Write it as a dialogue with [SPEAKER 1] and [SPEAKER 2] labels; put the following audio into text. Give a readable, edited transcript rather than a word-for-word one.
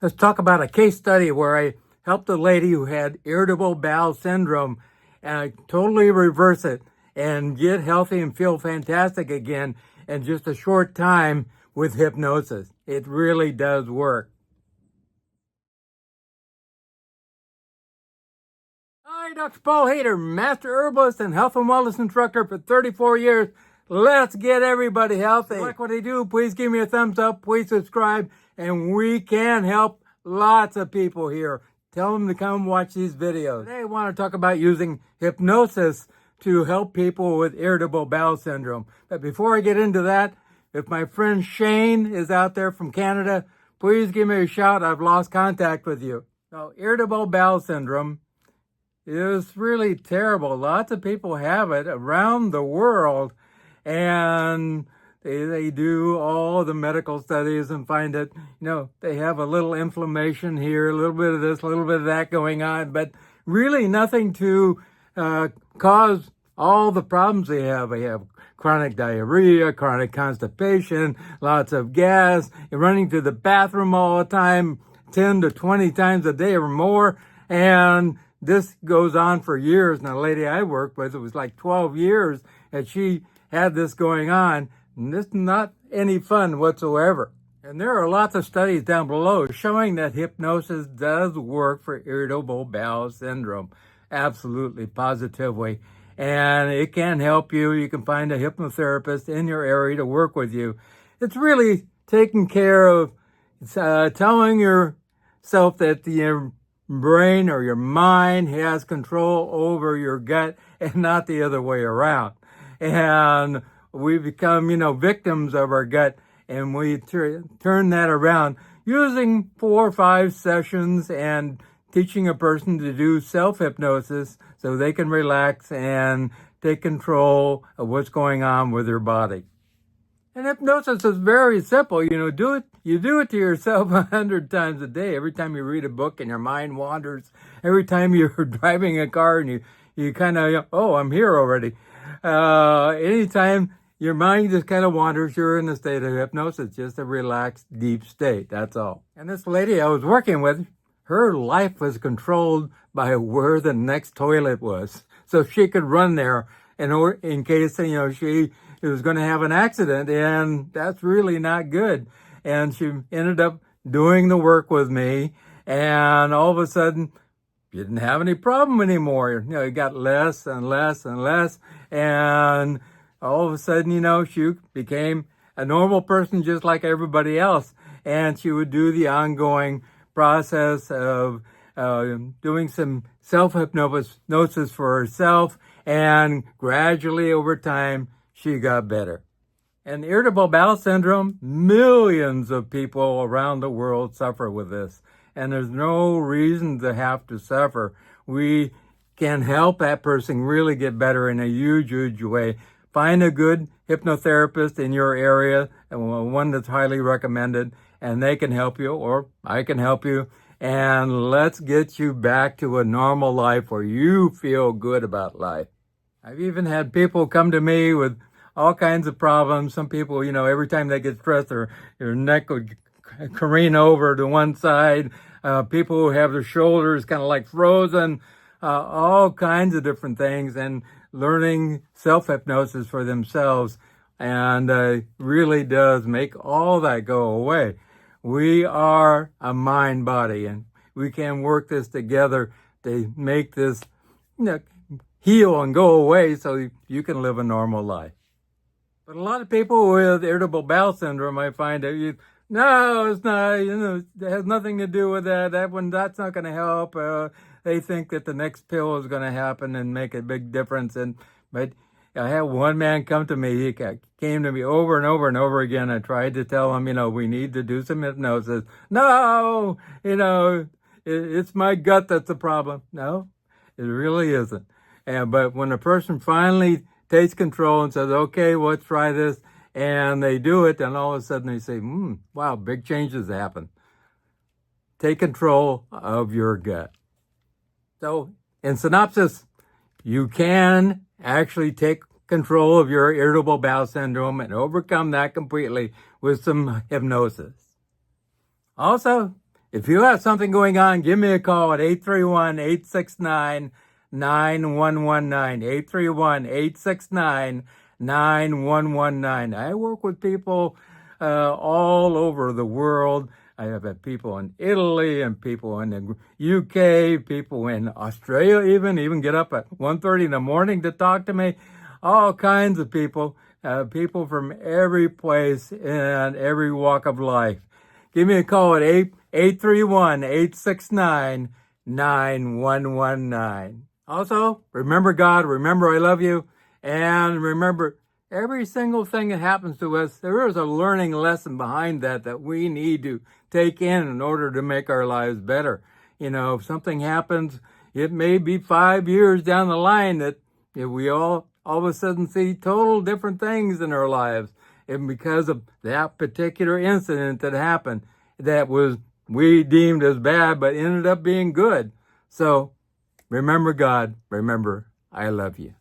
[SPEAKER 1] Let's talk about a case study where I helped a lady who had irritable bowel syndrome and I totally reverse it and get healthy and feel fantastic again in just a short time with hypnosis. It really does work. Hi, Dr. Paul Haider, Master Herbalist and Health and Wellness Instructor for 34 years. Let's get everybody healthy. If you like what I do, please give me a thumbs up, please subscribe, and we can help lots of people here. Tell them to come watch these videos. Today I want to talk about using hypnosis to help people with irritable bowel syndrome. But before I get into that, if my friend Shane is out there from Canada, please give me a shout. I've lost contact with you. Now, irritable bowel syndrome is really terrible. Lots of people have it around the world, and they do all the medical studies and find that, they have a little inflammation here, a little bit of this, a little bit of that going on, but really nothing to cause all the problems they have. They have chronic diarrhea, chronic constipation, lots of gas, running to the bathroom all the time, 10 to 20 times a day or more, and this goes on for years. Now, the lady I worked with, it was like 12 years that she had this going on, and this is not any fun whatsoever. And there are lots of studies down below showing that hypnosis does work for irritable bowel syndrome, absolutely, positively. And it can help you. You can find a hypnotherapist in your area to work with you. It's really taking care of telling yourself that your brain or your mind has control over your gut and not the other way around. And we become, victims of our gut, and we turn that around using 4 or 5 sessions and teaching a person to do self-hypnosis so they can relax and take control of what's going on with their body. And hypnosis is very simple. You do it to yourself 100 times a day. Every time you read a book and your mind wanders, every time you're driving a car and you kind of, I'm here already. Anytime your mind just kind of wanders, you're in a state of hypnosis, just a relaxed, deep state. That's all. And this lady I was working with, her life was controlled by where the next toilet was. So she could run there in case, she was going to have an accident, and that's really not good. And she ended up doing the work with me, and all of a sudden, she didn't have any problem anymore. It got less and less and less, and all of a sudden, she became a normal person just like everybody else, and she would do the ongoing process of doing some self-hypnosis for herself, and gradually over time, she got better. And irritable bowel syndrome, millions of people around the world suffer with this. And there's no reason to have to suffer. We can help that person really get better in a huge, huge way. Find a good hypnotherapist in your area, and one that's highly recommended, and they can help you, or I can help you. And let's get you back to a normal life where you feel good about life. I've even had people come to me with all kinds of problems. Some people, every time they get stressed, their neck would careen over to one side. People who have their shoulders kind of like frozen, all kinds of different things, and learning self-hypnosis for themselves. And really does make all that go away. We are a mind body, and we can work this together to make this heal and go away so you can live a normal life. But a lot of people with irritable bowel syndrome, I find that no, it's not, it has nothing to do with that. That's not going to help. They think that the next pill is going to happen and make a big difference. But I had one man come to me. He came to me over and over and over again. I tried to tell him, we need to do some hypnosis. No, it's my gut that's the problem. No, it really isn't. But when a person finally takes control and says, okay, let's try this, and they do it, and all of a sudden they say, wow, big changes happen. Take control of your gut. So, in synopsis, you can actually take control of your irritable bowel syndrome and overcome that completely with some hypnosis. Also, if you have something going on, give me a call at 831-869-9119, 831-869-9119. I work with people all over the world. I have had people in Italy and people in the UK, people in Australia even get up at 1:30 in the morning to talk to me. All kinds of people, people from every place and every walk of life. Give me a call at 831-869-9119. Also, remember God, remember I love you, and remember every single thing that happens to us, there is a learning lesson behind that we need to take in order to make our lives better. You know, if something happens, it may be 5 years down the line that we all of a sudden see total different things in our lives. And because of that particular incident that happened, that was we deemed as bad, but ended up being good. So remember God, remember I love you.